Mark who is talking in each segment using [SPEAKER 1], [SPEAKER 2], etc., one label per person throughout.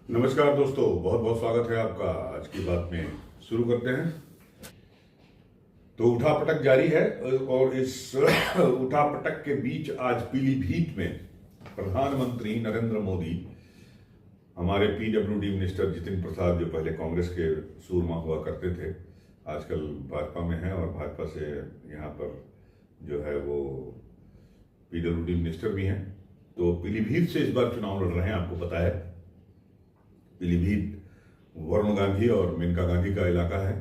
[SPEAKER 1] नमस्कार दोस्तों, बहुत बहुत स्वागत है आपका। आज की बात में शुरू करते हैं। तो उठापटक जारी है और इस उठापटक के बीच आज पीलीभीत में प्रधानमंत्री नरेंद्र मोदी, हमारे पीडब्ल्यूडी मिनिस्टर जितिन प्रसाद, जो पहले कांग्रेस के सूरमा हुआ करते थे, आजकल भाजपा में हैं और भाजपा से यहाँ पर जो है वो पीडब्ल्यूडी मिनिस्टर भी हैं। तो पीलीभीत से इस बार चुनाव लड़ रहे हैं। आपको पता है पीलीभीत वरुण गांधी और मेनका गांधी का इलाका है।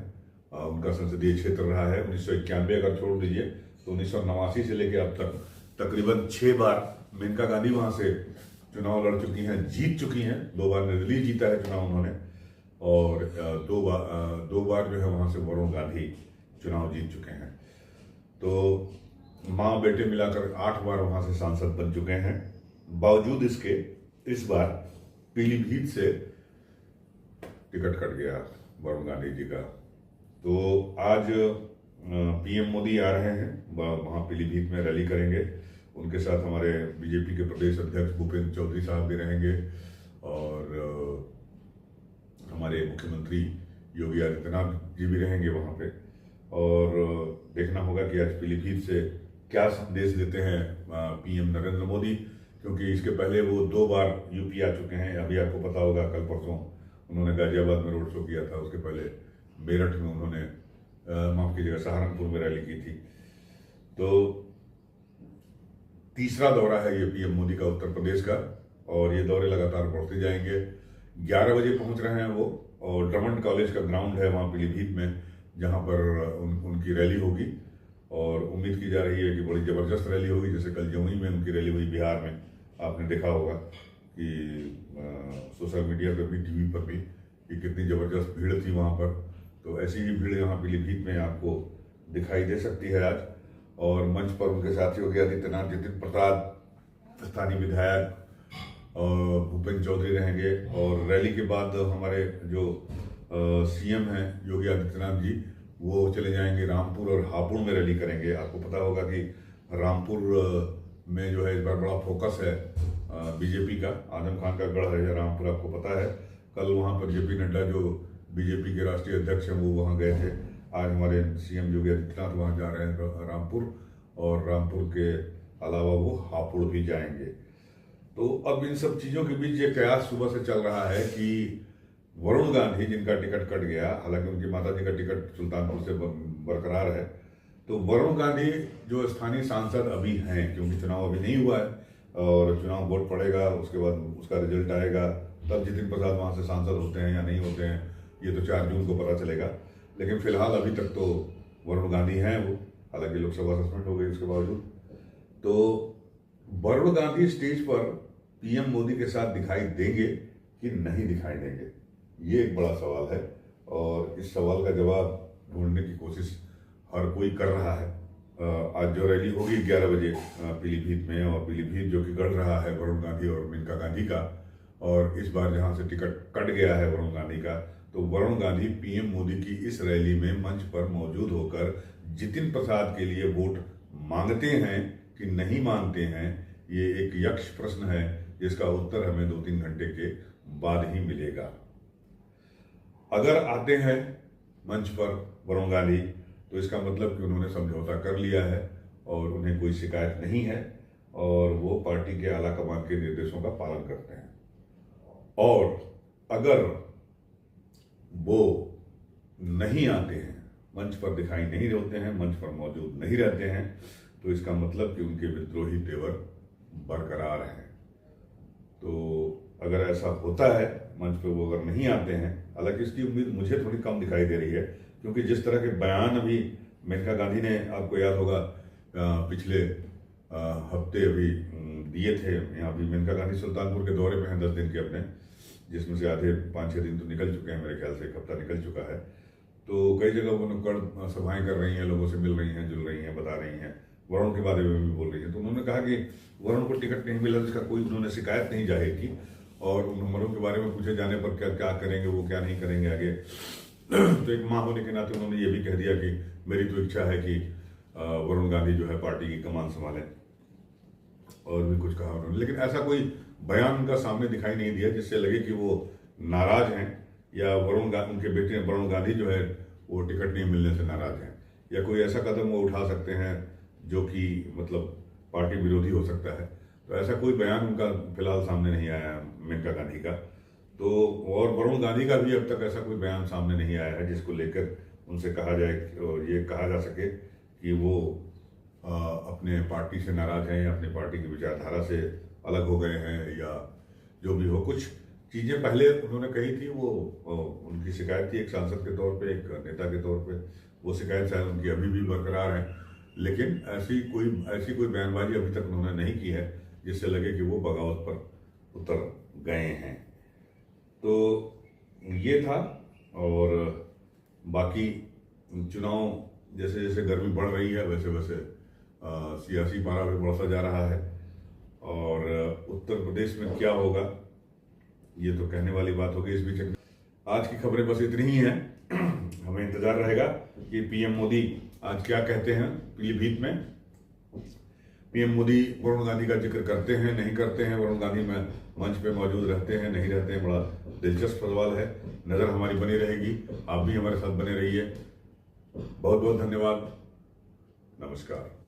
[SPEAKER 1] उनका संसदीय क्षेत्र रहा है। 1991 अगर छोड़ दीजिए तो 1989 से लेकर अब तक तकरीबन 6 बार मेनका गांधी वहां से चुनाव लड़ चुकी हैं, जीत चुकी हैं। 2 बार निर्दलीय जीता है चुनाव उन्होंने, और दो बार जो है वहां से वरुण गांधी चुनाव जीत चुके हैं। तो माँ बेटे मिलाकर 8 बार वहां से सांसद बन चुके हैं। बावजूद इसके इस बार पीलीभीत से टिकट कट गया वरुण गांधी जी का। तो आज पीएम मोदी आ रहे हैं, वहां पीलीभीत में रैली करेंगे। उनके साथ हमारे बीजेपी के प्रदेश अध्यक्ष भूपेंद्र चौधरी साहब भी रहेंगे और हमारे मुख्यमंत्री योगी आदित्यनाथ जी भी रहेंगे वहां पे। और देखना होगा कि आज पीलीभीत से क्या संदेश देते हैं पीएम नरेंद्र मोदी, क्योंकि इसके पहले वो 2 बार यूपी आ चुके हैं। अभी आपको पता होगा कल परसों उन्होंने गाजियाबाद में रोड शो किया था, उसके पहले मेरठ में उन्होंने माफ कीजिएगा सहारनपुर में रैली की थी। तो तीसरा दौरा है ये पीएम मोदी का उत्तर प्रदेश का, और ये दौरे लगातार बढ़ते जाएंगे। 11 बजे पहुंच रहे हैं वो, और ड्रमंड कॉलेज का ग्राउंड है वहां पीलीभीत में, जहां पर उनकी रैली होगी। और उम्मीद की जा रही है कि बड़ी जबरदस्त रैली होगी, जैसे कल जमुई में उनकी रैली हुई बिहार में। आपने देखा होगा कि सोशल मीडिया पर भी, टीवी पर भी, कि कितनी जबरदस्त भीड़ थी वहां पर। तो ऐसी ही भीड़ यहाँ पीलीभीत में आपको दिखाई दे सकती है आज। और मंच पर उनके साथी योगी आदित्यनाथ, जितिन प्रसाद, स्थानीय विधायक और भूपेंद्र चौधरी रहेंगे। और रैली के बाद हमारे जो सीएम हैं योगी आदित्यनाथ जी, वो चले जाएंगे रामपुर और हापुड़ में रैली करेंगे। आपको पता होगा कि रामपुर में जो है इस बार बड़ा फोकस है बीजेपी का। आजम खान का गढ़ है रामपुर, आपको पता है। कल वहां पर जेपी नड्डा जो बीजेपी के राष्ट्रीय अध्यक्ष हैं वो वहां गए थे। आज हमारे सीएम योगी आदित्यनाथ वहां जा रहे हैं रामपुर, और रामपुर के अलावा वो हापुड़ भी जाएंगे। तो अब इन सब चीजों के बीच ये कयास सुबह से चल रहा है कि वरुण गांधी, जिनका टिकट कट गया, हालांकि उनकी माता जी का टिकट सुल्तानपुर से बरकरार है, तो वरुण गांधी जो स्थानीय सांसद अभी हैं, क्योंकि चुनाव अभी नहीं हुआ है और चुनाव वोट पड़ेगा, उसके बाद उसका रिजल्ट आएगा, तब जितिन प्रसाद वहां से सांसद होते हैं या नहीं होते हैं, ये तो 4 जून को पता चलेगा। लेकिन फिलहाल अभी तक तो वरुण गांधी हैं वो, हालांकि लोकसभा सस्पेंड हो गई उसके बावजूद। तो वरुण गांधी स्टेज पर पीएम मोदी के साथ दिखाई देंगे कि नहीं दिखाई देंगे, ये एक बड़ा सवाल है। और इस सवाल का जवाब ढूंढने की कोशिश हर कोई कर रहा है। आज जो रैली होगी 11 बजे पीलीभीत में, और पीलीभीत जो कि गढ़ रहा है वरुण गांधी और मेनका गांधी का, और इस बार जहां से टिकट कट गया है वरुण गांधी का, तो वरुण गांधी पीएम मोदी की इस रैली में मंच पर मौजूद होकर जितिन प्रसाद के लिए वोट मांगते हैं कि नहीं मांगते हैं, ये एक यक्ष प्रश्न है जिसका उत्तर हमें 2-3 घंटे के बाद ही मिलेगा। अगर आते हैं मंच पर वरुण गांधी, तो इसका मतलब कि उन्होंने समझौता कर लिया है और उन्हें कोई शिकायत नहीं है, और वो पार्टी के आला कमान के निर्देशों का पालन करते हैं। और अगर वो नहीं आते हैं, मंच पर दिखाई नहीं देते हैं, मंच पर मौजूद नहीं रहते हैं, तो इसका मतलब कि उनके विद्रोही तेवर बरकरार हैं। तो अगर ऐसा होता है, मंच पर वो अगर नहीं आते हैं, हालांकि इसकी उम्मीद मुझे थोड़ी कम दिखाई दे रही है, क्योंकि जिस तरह के बयान अभी मेनका गांधी ने, आपको याद होगा पिछले हफ्ते अभी दिए थे। यहाँ भी मेनका गांधी सुल्तानपुर के दौरे पे हैं 10 दिन के अपने, जिसमें से आधे 5-6 दिन तो निकल चुके हैं, मेरे ख्याल से 1 हफ्ता निकल चुका है। तो कई जगह वो नुक्कड़ सभाएं कर रही हैं, लोगों से मिल रही हैं, जुल रही हैं, बता रही हैं, वरुण के बारे में भी बोल रही हैं। तो उन्होंने कहा कि वरुण को टिकट नहीं मिला, जिसका कोई उन्होंने शिकायत नहीं जाहिर की, और वरुण के बारे में पूछे जाने पर क्या क्या करेंगे, वो क्या नहीं करेंगे आगे। तो एक मां होने के नाते उन्होंने ये भी कह दिया कि मेरी तो इच्छा है कि वरुण गांधी जो है पार्टी की कमान संभालें, और भी कुछ कहा उन्होंने। लेकिन ऐसा कोई बयान उनका सामने दिखाई नहीं दिया जिससे लगे कि वो नाराज हैं, या उनके बेटे वरुण गांधी जो है वो टिकट नहीं मिलने से नाराज हैं, या कोई ऐसा कदम वो उठा सकते हैं जो कि मतलब पार्टी विरोधी हो सकता है। तो ऐसा कोई बयान उनका फिलहाल सामने नहीं आया मेनका गांधी का। तो और वरुण गांधी का भी अब तक ऐसा कोई बयान सामने नहीं आया है जिसको लेकर उनसे कहा जाए, ये कहा जा सके कि वो अपने पार्टी से नाराज हैं या अपनी पार्टी की विचारधारा से अलग हो गए हैं, या जो भी हो। कुछ चीज़ें पहले उन्होंने कही थी, वो उनकी शिकायत थी एक सांसद के तौर पे, एक नेता के तौर पे। वो शिकायत शायद उनकी अभी भी बरकरार है, लेकिन ऐसी कोई बयानबाजी अभी तक उन्होंने नहीं की है जिससे लगे कि वो बगावत पर उतर गए हैं। तो ये था। और बाकी चुनाव जैसे जैसे गर्मी बढ़ रही है वैसे वैसे सियासी पारा भी बढ़ता जा रहा है, और उत्तर प्रदेश में क्या होगा ये तो कहने वाली बात होगी। इस बीच आज की खबरें बस इतनी ही हैं। हमें इंतजार रहेगा कि पीएम मोदी आज क्या कहते हैं पीलीभीत में। पीएम मोदी वरुण गांधी का जिक्र करते हैं, नहीं करते हैं, वरुण गांधी में मंच पे मौजूद रहते हैं, नहीं रहते हैं, बड़ा दिलचस्प सवाल है। नज़र हमारी बनी रहेगी, आप भी हमारे साथ बने रहिए। बहुत बहुत धन्यवाद, नमस्कार।